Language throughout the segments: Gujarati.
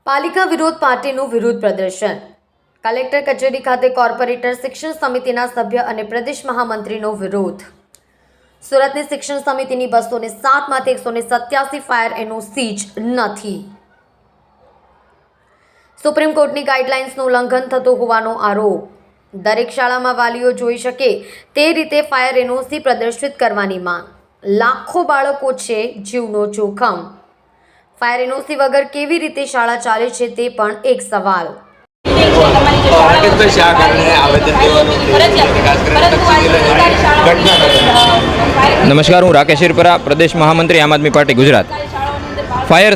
પાલિકા વિરોધ પાર્ટીનું વિરોધ પ્રદર્શન. કલેક્ટર કચેરી ખાતે કોર્પોરેટર શિક્ષણ સમિતિના સભ્ય અને પ્રદેશ મહામંત્રીનો વિરોધ. સુરતની શિક્ષણ સમિતિની 207માંથી 187 ફાયર એનઓસી જ નથી. સુપ્રીમ કોર્ટની ગાઈડલાઇન્સનું ઉલ્લંઘન થતું હોવાનો આરોપ. દરેક શાળામાં વાલીઓ જોઈ શકે તે રીતે ફાયર એનઓસી પ્રદર્શિત કરવાની માંગ. લાખો બાળકો છે, જીવનો જોખમ. ફાયર એનઓસી વગર કેવી રીતે શાળા ચાલે છે તે પણ એક સવાલ. નમસ્કાર, હું રાકેશ હિરપરા, પ્રદેશ મહામંત્રી આમ આદમી પાર્ટી ગુજરાત. ફાયર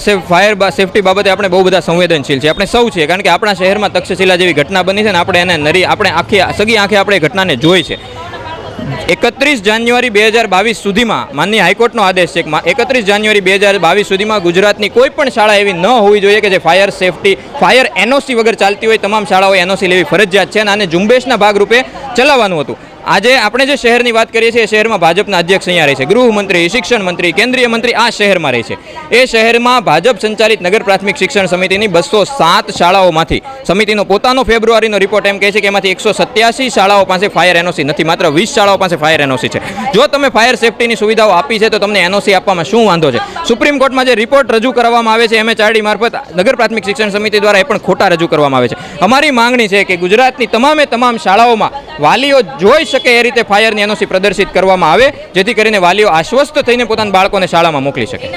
સેફટી બાબતે આપણે બહુ બધા સંવેદનશીલ છે, આપણે સૌ છીએ, કારણ કે આપણા શહેરમાં તક્ષશિલા જેવી ઘટના બની છે ને આપણે સગી આંખે આપણે ઘટનાને જોઈ છે. 31 જાન્યુઆરી 2022 સુધીમાં માનનીય હાઈકોર્ટનો આદેશ છે કે 31 જાન્યુઆરી 2022 સુધીમાં ગુજરાતની કોઈ પણ શાળા એવી ન હોવી જોઈએ કે જે ફાયર એનઓસી વગર ચાલતી હોય. તમામ શાળાઓએ એનઓસી લેવી ફરજિયાત છે અને આને ઝુંબેશના ભાગરૂપે ચલાવવાનું હતું. આજે આપણે જે શહેરની વાત કરીએ છીએ એ શહેરમાં ભાજપના અધ્યક્ષ અહીંયા રહે છે, ગૃહમંત્રી, શિક્ષણ મંત્રી, કેન્દ્રીય મંત્રી આ શહેરમાં રહે છે. એ શહેરમાં ભાજપ સંચાલિત નગર પ્રાથમિક શિક્ષણ સમિતિની 207 શાળાઓમાંથી સમિતિનો પોતાનો ફેબ્રુઆરીનો રિપોર્ટ એમ કહે છે કે એમાંથી 187 શાળાઓ પાસે ફાયર એનઓસી નથી, માત્ર 20 શાળાઓ પાસે ફાયર એનઓસી છે. જો તમે ફાયર સેફટીની સુવિધાઓ આપી છે તો તમને એનઓસી આપવામાં શું વાંધો છે? સુપ્રીમ કોર્ટમાં જે રિપોર્ટ રજૂ કરવામાં આવે છે MHRD મારફત નગર પ્રાથમિક શિક્ષણ સમિતિ દ્વારા એ પણ ખોટા રજૂ કરવામાં આવે છે. અમારી માંગણી છે કે ગુજરાતની તમામ શાળાઓમાં વાલીઓ જોઈ શકે એ રીતે ફાયરની એનઓસી પ્રદર્શિત કરવામાં આવે, જેથી કરીને વાલીઓ આશ્વસ્ત થઈને પોતાના બાળકોને શાળામાં મોકલી શકે.